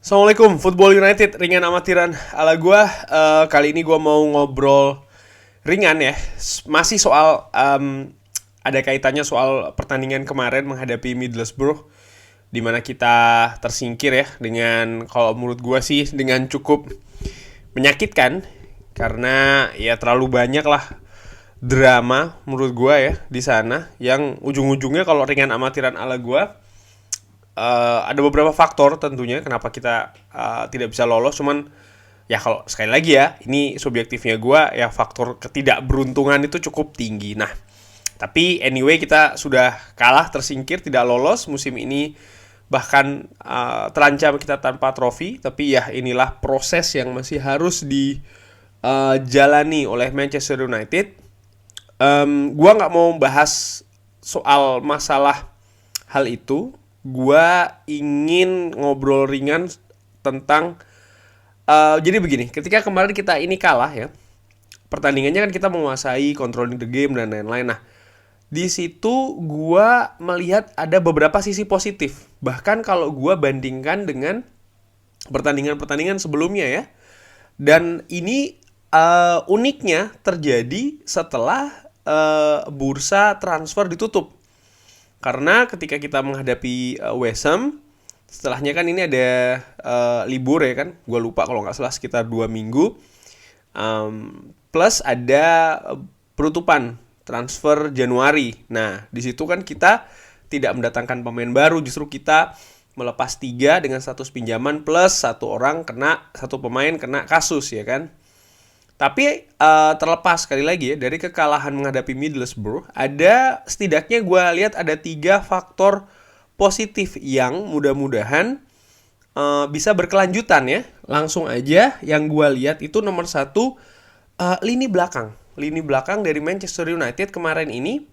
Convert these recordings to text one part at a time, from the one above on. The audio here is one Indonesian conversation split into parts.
Assalamualaikum, Football United, ringan amatiran ala gua. Kali ini gua mau ngobrol ringan ya. Masih soal ada kaitannya soal pertandingan kemarin menghadapi Middlesbrough, di mana kita tersingkir ya dengan, kalau menurut gua sih, dengan cukup menyakitkan, karena ya terlalu banyak lah drama menurut gua ya di sana, yang ujung-ujungnya kalau ringan amatiran ala gua, ada beberapa faktor tentunya kenapa kita tidak bisa lolos. Cuman ya, kalau sekali lagi ya, ini subjektifnya gue, ya faktor ketidakberuntungan itu cukup tinggi. Nah, tapi anyway, kita sudah kalah, tersingkir, tidak lolos musim ini, bahkan terancam kita tanpa trofi. Tapi ya, inilah proses yang masih harus dijalani oleh Manchester United. Gua nggak mau bahas soal masalah hal itu. Gua ingin ngobrol ringan tentang, jadi begini, ketika kemarin kita ini kalah ya, pertandingannya kan kita menguasai, controlling the game dan lain-lain. Nah, di situ gua melihat ada beberapa sisi positif. Bahkan kalau gua bandingkan dengan pertandingan-pertandingan sebelumnya ya. Dan ini uniknya terjadi setelah bursa transfer ditutup. Karena ketika kita menghadapi West Ham, setelahnya kan ini ada libur ya kan. Gue lupa, kalau nggak salah sekitar 2 minggu. Plus ada penutupan transfer Januari. Nah, di situ kan kita tidak mendatangkan pemain baru, justru kita melepas 3 dengan status pinjaman, plus satu pemain kena kasus ya kan. Tapi terlepas sekali lagi ya dari kekalahan menghadapi Middlesbrough, ada setidaknya gue lihat ada 3 faktor positif yang mudah-mudahan bisa berkelanjutan ya. Langsung aja yang gue lihat itu nomor 1, lini belakang. Lini belakang dari Manchester United kemarin ini,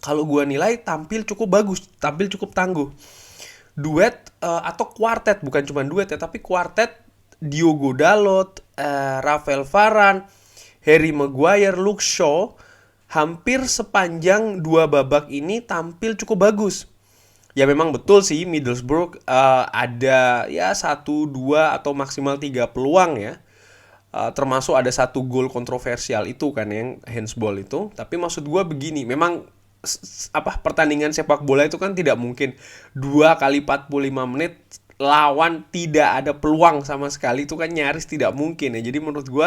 kalau gue nilai tampil cukup bagus, tampil cukup tangguh. Duet atau kuartet, bukan cuma duet ya, tapi kuartet Diogo Dalot, Rafael Varane, Harry Maguire, Luke Shaw, hampir sepanjang 2 babak ini tampil cukup bagus. Ya memang betul sih, Middlesbrough ada ya 1, 2 atau maksimal 3 peluang ya. Termasuk ada 1 gol kontroversial itu kan, yang handsball itu. Tapi maksud gue begini, memang pertandingan sepak bola itu kan tidak mungkin 2 kali 45 menit lawan tidak ada peluang sama sekali, itu kan nyaris tidak mungkin ya. Jadi menurut gue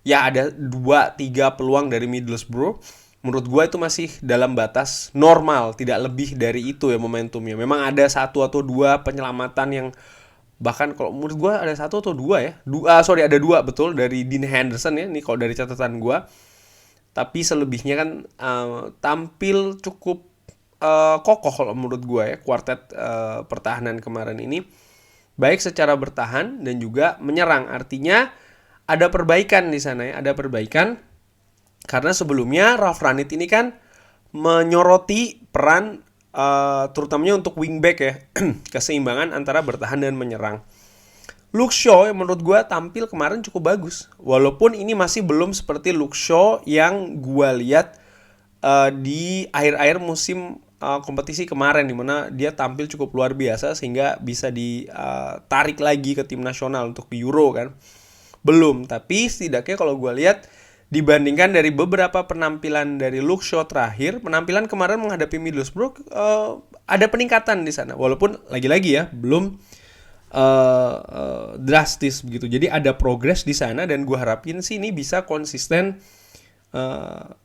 ya ada 2-3 peluang dari Middlesbrough. Menurut gue itu masih dalam batas normal, tidak lebih dari itu ya momentumnya. Memang ada 1 atau 2 penyelamatan yang, bahkan kalau menurut gue ada 1 atau 2 ya. Ada 2 betul, dari Dean Henderson ya. Ini kalau dari catatan gue. Tapi selebihnya kan tampil cukup kokoh kalau menurut gue ya, kuartet pertahanan kemarin ini, baik secara bertahan dan juga menyerang. Artinya ada perbaikan di sana ya, ada perbaikan. Karena sebelumnya Ralf Rangnick ini kan menyoroti peran terutamanya untuk wingback ya, keseimbangan antara bertahan dan menyerang. Luke Shaw yang menurut gue tampil kemarin cukup bagus, walaupun ini masih belum seperti Luke Shaw yang gue lihat di akhir-akhir musim kompetisi kemarin, dimana dia tampil cukup luar biasa sehingga bisa ditarik lagi ke tim nasional untuk Euro kan. Belum, tapi setidaknya kalau gue lihat, dibandingkan dari beberapa penampilan dari Luke Shaw terakhir, penampilan kemarin menghadapi Middlesbrough ada peningkatan di sana, walaupun lagi-lagi ya belum drastis begitu. Jadi ada progres di sana, dan gue harapin sih ini bisa konsisten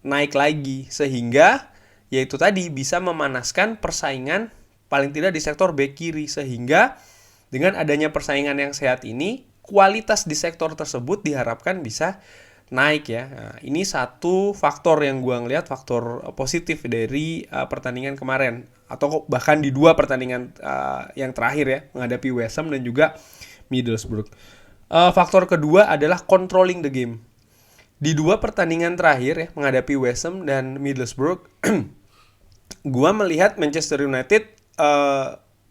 naik lagi, sehingga yaitu tadi bisa memanaskan persaingan paling tidak di sektor bek kiri, sehingga dengan adanya persaingan yang sehat ini, kualitas di sektor tersebut diharapkan bisa naik ya. Nah, ini satu faktor yang gue ngelihat, faktor positif dari pertandingan kemarin, atau bahkan di 2 pertandingan yang terakhir ya, menghadapi West Ham dan juga Middlesbrough. Faktor kedua adalah controlling the game. Di 2 pertandingan terakhir ya, menghadapi West Ham dan Middlesbrough, gua melihat Manchester United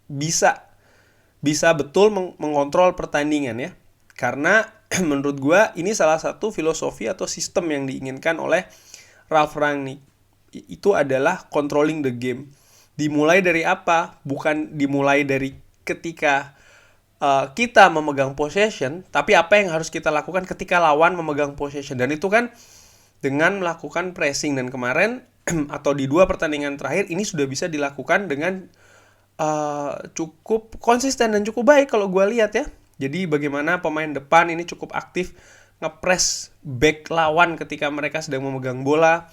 bisa betul mengontrol pertandingan ya. Karena menurut gua ini salah satu filosofi atau sistem yang diinginkan oleh Ralf Rangnick. Itu adalah controlling the game. Dimulai dari apa? Bukan dimulai dari ketika kita memegang possession, tapi apa yang harus kita lakukan ketika lawan memegang possession. Dan itu kan dengan melakukan pressing, dan kemarin atau di 2 pertandingan terakhir ini sudah bisa dilakukan dengan cukup konsisten dan cukup baik kalau gue lihat ya. Jadi bagaimana pemain depan ini cukup aktif ngepress back lawan ketika mereka sedang memegang bola.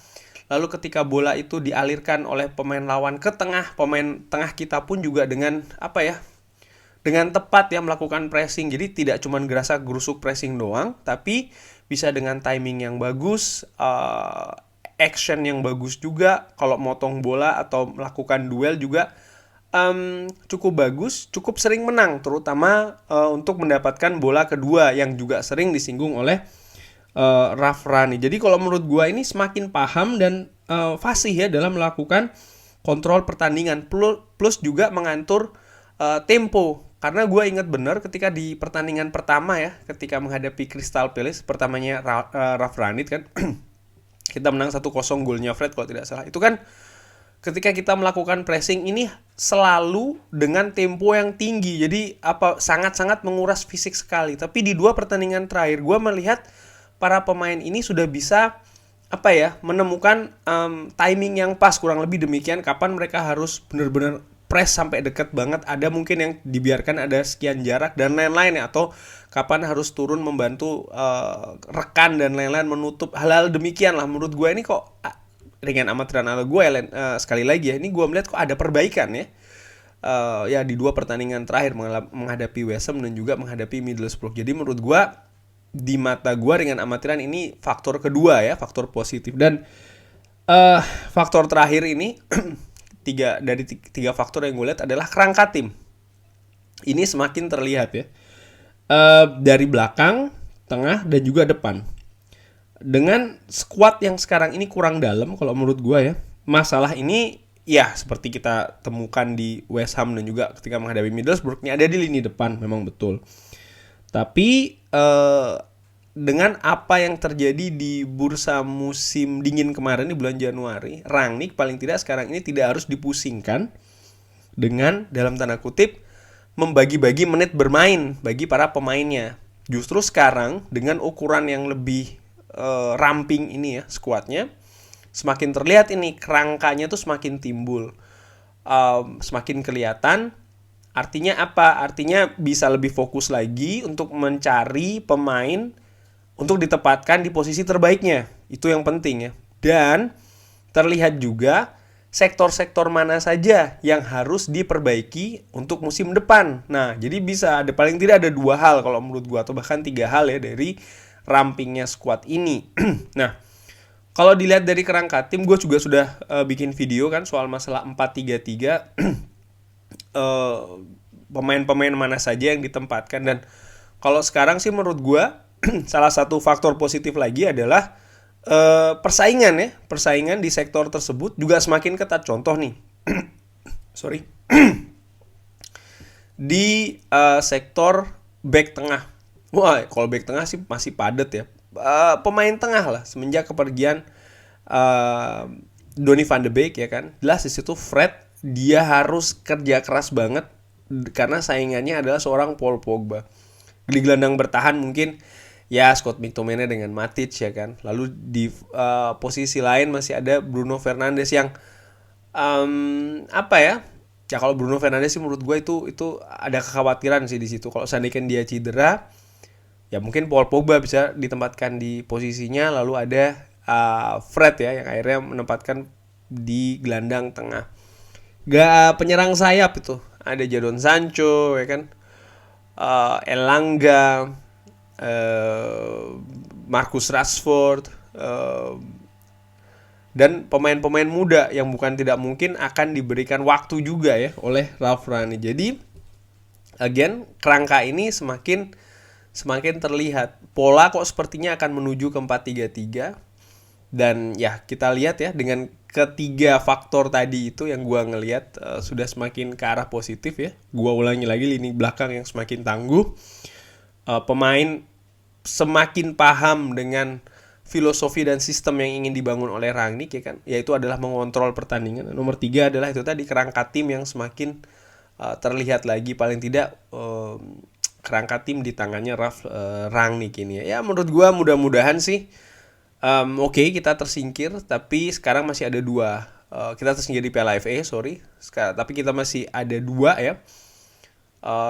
Lalu ketika bola itu dialirkan oleh pemain lawan ke tengah, pemain tengah kita pun juga dengan dengan tepat ya melakukan pressing. Jadi tidak cuma gerasak gerusuk pressing doang, tapi bisa dengan timing yang bagus, action yang bagus juga. Kalau motong bola atau melakukan duel juga cukup bagus, cukup sering menang, terutama untuk mendapatkan bola kedua yang juga sering disinggung oleh Rafrani. Jadi kalau menurut gua ini semakin paham dan fasih ya dalam melakukan kontrol pertandingan, plus juga mengatur tempo. Karena gua ingat benar ketika di pertandingan pertama ya, ketika menghadapi Crystal Palace, pertamanya Rafrani kan kita menang 1-0, golnya Fred kalau tidak salah. Itu kan ketika kita melakukan pressing ini selalu dengan tempo yang tinggi. Jadi sangat-sangat menguras fisik sekali. Tapi di 2 pertandingan terakhir gue melihat para pemain ini sudah bisa menemukan timing yang pas, kurang lebih demikian, kapan mereka harus benar-benar press sampai dekat banget. Ada mungkin yang dibiarkan ada sekian jarak dan lain-lain ya, atau kapan harus turun membantu rekan dan lain-lain menutup. Hal-hal demikian lah menurut gue ini kok ringan amatiran ala gue sekali lagi ya, ini gue melihat kok ada perbaikan ya. Ya di 2 pertandingan terakhir menghadapi West Ham dan juga menghadapi Middlesbrough. Jadi menurut gue, di mata gue ringan amatiran ini faktor kedua ya, faktor positif. Dan faktor terakhir ini dari 3 faktor yang gue lihat adalah kerangka tim. Ini semakin terlihat ya, dari belakang, tengah, dan juga depan. Dengan squad yang sekarang ini kurang dalam kalau menurut gue ya, masalah ini ya seperti kita temukan di West Ham dan juga ketika menghadapi Middlesbrough, ada di lini depan, memang betul. Tapi dengan apa yang terjadi di bursa musim dingin kemarin di bulan Januari, Rangnick paling tidak sekarang ini tidak harus dipusingkan dengan dalam tanda kutip membagi-bagi menit bermain bagi para pemainnya. Justru sekarang dengan ukuran yang lebih ramping ini ya skuadnya, semakin terlihat ini kerangkanya tuh semakin timbul, semakin kelihatan. Artinya apa? Artinya bisa lebih fokus lagi untuk mencari pemain untuk ditempatkan di posisi terbaiknya. Itu yang penting ya. Dan terlihat juga sektor-sektor mana saja yang harus diperbaiki untuk musim depan. Nah, jadi bisa ada, paling tidak ada 2 hal kalau menurut gua, atau bahkan 3 hal ya dari rampingnya squad ini. Nah, kalau dilihat dari kerangka tim, gue juga sudah bikin video kan soal masalah 4-3-3, pemain-pemain mana saja yang ditempatkan. Dan kalau sekarang sih menurut gue salah satu faktor positif lagi adalah persaingan di sektor tersebut juga semakin ketat. Contoh nih, di sektor back tengah. Wah, kalau back tengah sih masih padat ya. Pemain tengah lah semenjak kepergian Donny van de Beek ya kan. Jelas di situ Fred dia harus kerja keras banget karena saingannya adalah seorang Paul Pogba. Di gelandang bertahan mungkin ya Scott McTominay dengan Matic ya kan. Lalu di posisi lain masih ada Bruno Fernandes yang ya kalau Bruno Fernandes sih menurut gue itu ada kekhawatiran sih di situ. Kalau seandainya dia cedera, ya mungkin Paul Pogba bisa ditempatkan di posisinya, lalu ada Fred ya yang akhirnya menempatkan di gelandang tengah. Penyerang sayap itu ada Jadon Sancho ya kan, Elanga, Marcus Rashford, dan pemain-pemain muda yang bukan tidak mungkin akan diberikan waktu juga ya oleh Ralf Rangnick. Jadi again, kerangka ini semakin terlihat. Pola kok sepertinya akan menuju ke 4-3-3. Dan ya kita lihat ya, dengan ketiga faktor tadi itu yang gua ngelihat sudah semakin ke arah positif ya. Gua ulangi lagi, lini belakang yang semakin tangguh, pemain semakin paham dengan filosofi dan sistem yang ingin dibangun oleh Rangnick ya kan, yaitu adalah mengontrol pertandingan. Nomor 3 adalah itu tadi, kerangka tim yang semakin terlihat lagi, paling tidak kerangka tim di tangannya Ralf Rangnick ini ya. Ya menurut gue mudah-mudahan sih oke, kita tersingkir, tapi sekarang masih ada dua. Kita tersingkir di Piala FA, sorry. Tapi kita masih ada dua ya.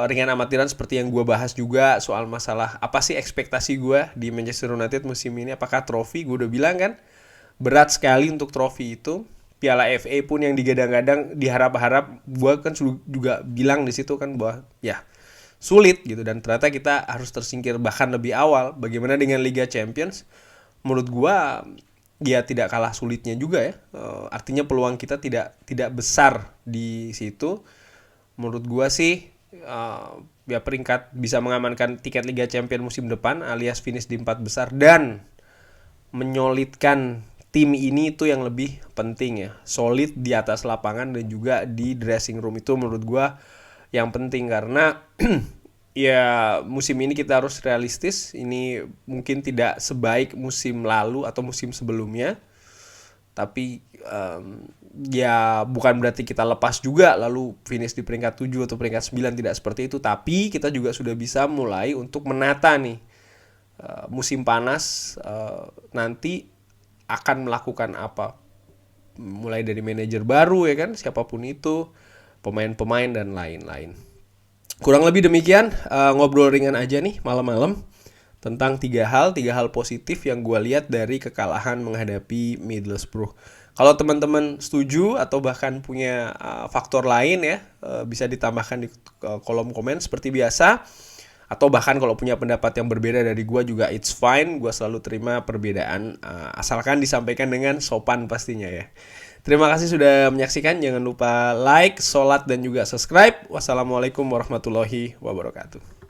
Ringan amatiran seperti yang gue bahas juga soal masalah apa sih ekspektasi gue di Manchester United musim ini. Apakah trofi? Gue udah bilang kan, berat sekali untuk trofi itu. Piala FA pun yang digadang-gadang diharap-harap, gue kan juga bilang di situ kan bahwa ya sulit gitu, dan ternyata kita harus tersingkir bahkan lebih awal. Bagaimana dengan Liga Champions? Menurut gue dia tidak kalah sulitnya juga ya. Artinya peluang kita tidak besar di situ. Menurut gue sih ya peringkat bisa mengamankan tiket Liga Champions musim depan alias finish di 4 besar dan menyolidkan tim ini itu yang lebih penting ya. Solid di atas lapangan dan juga di dressing room itu menurut gue yang penting, karena ya musim ini kita harus realistis. Ini mungkin tidak sebaik musim lalu atau musim sebelumnya, tapi ya bukan berarti kita lepas juga lalu finish di peringkat 7 atau peringkat 9, tidak seperti itu. Tapi kita juga sudah bisa mulai untuk menata nih musim panas nanti akan melakukan apa. Mulai dari manajer baru ya kan, siapapun itu, pemain-pemain dan lain-lain. Kurang lebih demikian ngobrol ringan aja nih malam-malam tentang tiga hal positif yang gue lihat dari kekalahan menghadapi Middlesbrough. Kalau teman-teman setuju atau bahkan punya faktor lain ya, bisa ditambahkan di kolom komen seperti biasa. Atau bahkan kalau punya pendapat yang berbeda dari gue juga it's fine. Gue selalu terima perbedaan, asalkan disampaikan dengan sopan pastinya ya. Terima kasih sudah menyaksikan. Jangan lupa like, sholat, dan juga subscribe. Wassalamualaikum warahmatullahi wabarakatuh.